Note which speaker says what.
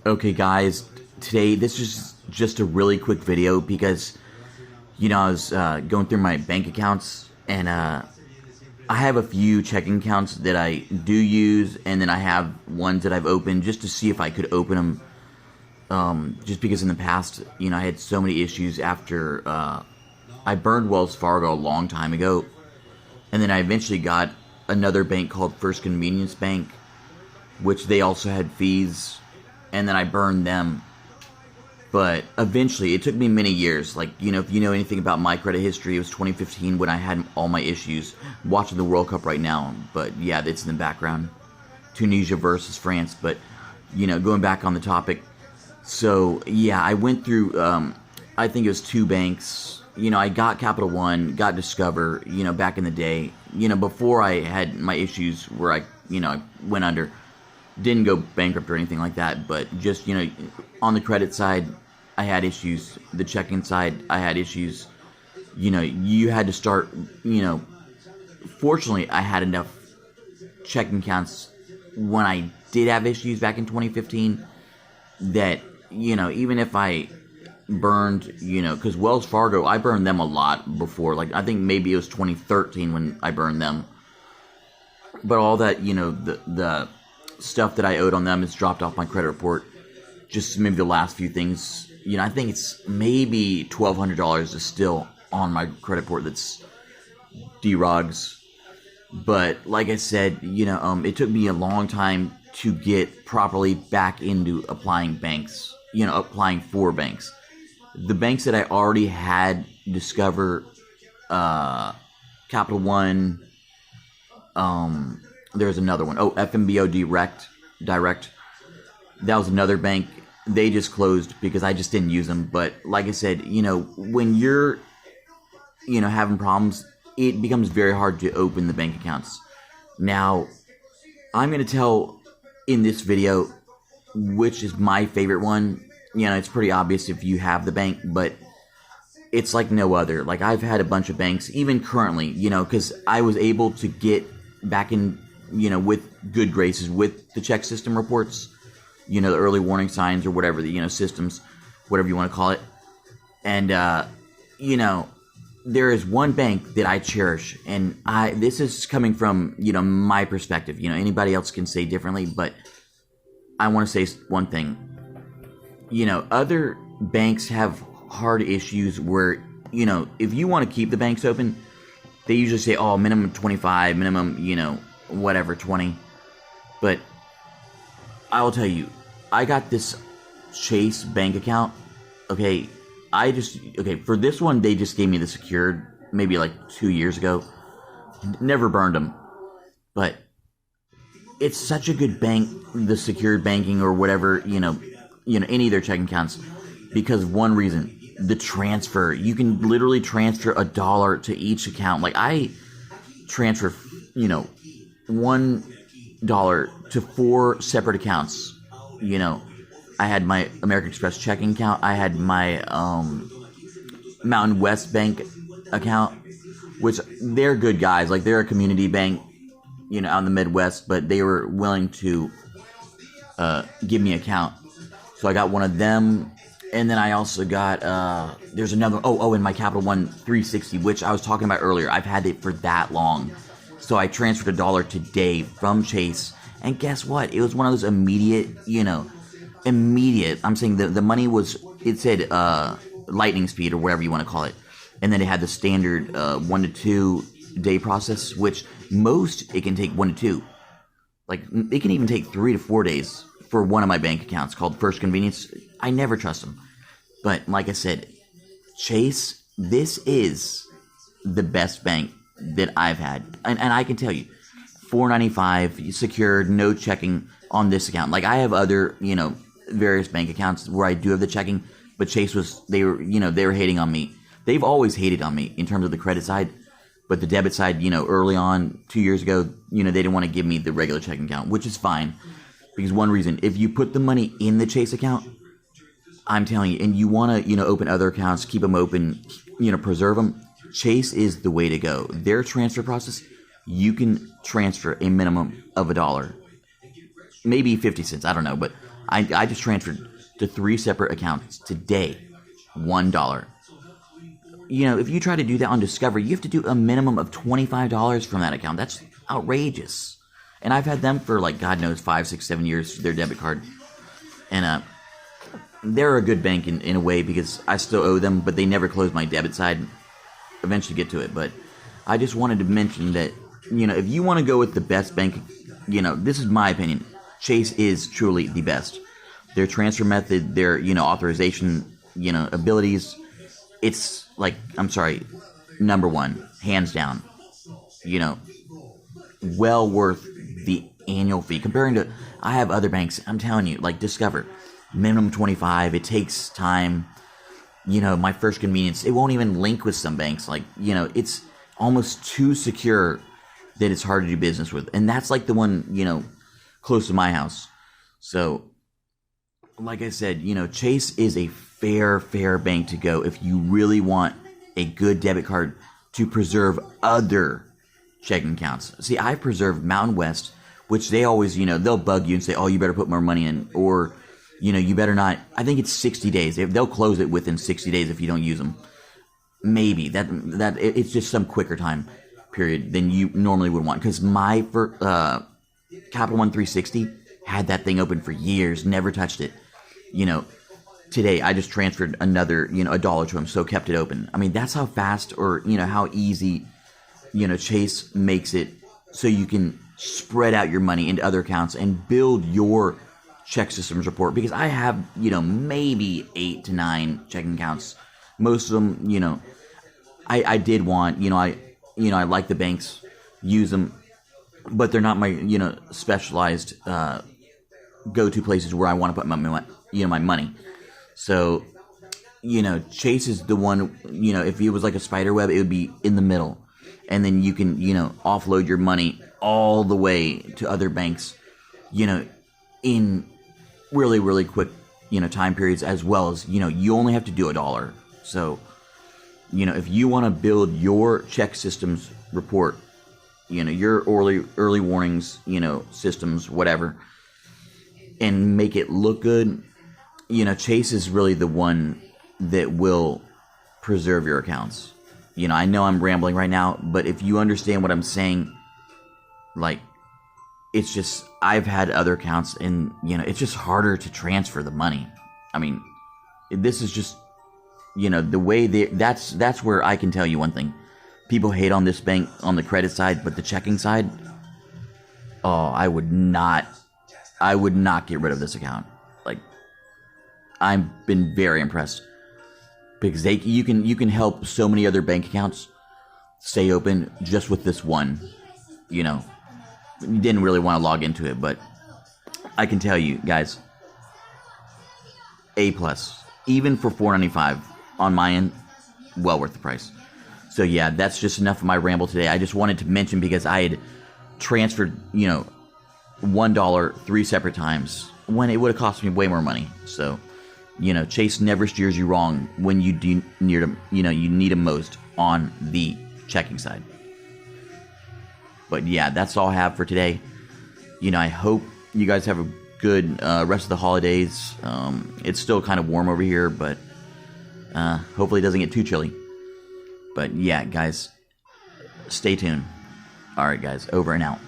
Speaker 1: Okay, guys, today this is just a really quick video because, I was going through my bank accounts and I have a few checking accounts that I do use, and then I have ones that I've opened just to see if I could open them. Just because in the past, I had so many issues after I burned Wells Fargo a long time ago, and then I eventually got another bank called First Convenience Bank, which they also had fees, and then I burned them. But eventually, it took me many years. Like, if you know anything about my credit history, it was 2015 when I had all my issues. I'm watching the World Cup right now, but yeah, it's in the background. Tunisia versus France, but, going back on the topic. So, yeah, I went through, I think it was two banks. I got Capital One, got Discover, back in the day. Before I had my issues where I went under. Didn't go bankrupt or anything like that, but just, on the credit side, I had issues. The checking side, I had issues. You had to start, fortunately, I had enough checking accounts when I did have issues back in 2015 that, even if I burned, because Wells Fargo, I burned them a lot before. Like, I think maybe it was 2013 when I burned them. But all that, the stuff that I owed on them is dropped off my credit report. Just maybe the last few things. I think it's maybe $1,200 is still on my credit report that's derogs. But like I said, it took me a long time to get properly back into applying banks. Applying for banks. The banks that I already had, Discover, Capital One, there's another one. Oh, FMBO Direct. That was another bank. They just closed because I just didn't use them. But like I said, when you're, having problems, it becomes very hard to open the bank accounts. Now, I'm going to tell in this video which is my favorite one. It's pretty obvious if you have the bank, but it's like no other. Like, I've had a bunch of banks, even currently, because I was able to get back in, with good graces with the check system reports, the early warning signs or whatever, the, systems, whatever you want to call it. And, there is one bank that I cherish, and this is coming from, my perspective. Anybody else can say differently, but I want to say one thing. Other banks have hard issues where, if you want to keep the banks open, they usually say, oh, minimum 25, minimum, whatever, 20. But I will tell you, I got this Chase bank account. Okay, for this one, they just gave me the secured, maybe like 2 years ago. Never burned them. But it's such a good bank, the secured banking or whatever, any of their checking accounts, because of one reason. The transfer. You can literally transfer $1 to each account. Like, I transfer, $1 to 4 separate accounts. I had my American Express checking account. I had my Mountain West Bank account, which they're good guys. Like, they're a community bank, out in the Midwest, but they were willing to give me an account. So I got one of them. And then I also got, there's another, and my Capital One 360, which I was talking about earlier. I've had it for that long. So I transferred $1 today from Chase. And guess what? It was one of those immediate, I'm saying the money was, it said lightning speed or whatever you want to call it. And then it had the standard 1 to 2 day process, which most it can take 1 to 2. Like, it can even take 3 to 4 days for one of my bank accounts called First Convenience. I never trust them. But like I said, Chase, this is the best bank that I've had. And I can tell you, $4.95 secured, no checking on this account. Like, I have other, various bank accounts where I do have the checking, but Chase they were hating on me. They've always hated on me in terms of the credit side, but the debit side, early on, 2 years ago, they didn't want to give me the regular checking account, which is fine. Because one reason, if you put the money in the Chase account, I'm telling you, and you want to, open other accounts, keep them open, preserve them, Chase is the way to go. Their transfer process, you can transfer a minimum of $1. Maybe 50 cents, I don't know, but I just transferred to 3 separate accounts today, $1. You know, if you try to do that on Discover, you have to do a minimum of $25 from that account. That's outrageous. And I've had them for like, God knows, 5, 6, 7 years, their debit card. And they're a good bank in a way because I still owe them, but they never close my debit side. Eventually get to it. But I just wanted to mention that, you know, if you want to go with the best bank, you know, this is my opinion. Chase is truly the best. Their transfer method, their, you know, authorization, you know, abilities, it's like, I'm sorry, number one, hands down. You know, well worth the annual fee. Comparing to, I have other banks, I'm telling you, like Discover, minimum 25, it takes time. You know, my first convenience, it won't even link with some banks. Like, you know, it's almost too secure that it's hard to do business with. And that's like the one, you know, close to my house. So, like I said, you know, Chase is a fair bank to go if you really want a good debit card to preserve other checking accounts. See, I preserved Mountain West, which they always, you know, they'll bug you and say, oh, you better put more money in, or, you know, you better not. I think it's 60 days. They'll close it within 60 days if you don't use them. Maybe that it's just some quicker time period than you normally would want. Because my Capital One 360 had that thing open for years, never touched it. You know, today I just transferred another, you know, $1 to him, so kept it open. I mean, that's how fast, or, you know, how easy, you know, Chase makes it so you can spread out your money into other accounts and build your check systems report. Because I have, you know, maybe 8 to 9 checking accounts. Most of them, you know, I did want, you know, I like the banks, use them, but they're not my, you know, specialized go-to places where I want to put my, you know, my money. So, you know, Chase is the one, you know, if it was like a spider web, it would be in the middle. And then you can, you know, offload your money all the way to other banks, you know, in really quick, you know, time periods, as well as, you know, you only have to do $1. So, you know, if you want to build your check systems report, you know, your early warnings, you know, systems, whatever, and make it look good, you know, Chase is really the one that will preserve your accounts. You know, I know I'm rambling right now, but if you understand what I'm saying, like, it's just, I've had other accounts and, you know, it's just harder to transfer the money. I mean, this is just, you know, the way that's where I can tell you one thing. People hate on this bank on the credit side, but the checking side, oh, I would not get rid of this account. Like, I've been very impressed because you can help so many other bank accounts stay open just with this one. You know, you didn't really want to log into it, but I can tell you guys, A+, even for $4.95 on my end, well worth the price. So yeah, that's just enough of my ramble today. I just wanted to mention because I had transferred, you know, $1 3 separate times when it would have cost me way more money. So, you know, Chase never steers you wrong when you do need them, you know, you need them most on the checking side. But yeah, that's all I have for today. You know, I hope you guys have a good rest of the holidays. It's still kind of warm over here, but hopefully it doesn't get too chilly. But yeah, guys, stay tuned. All right, guys, over and out.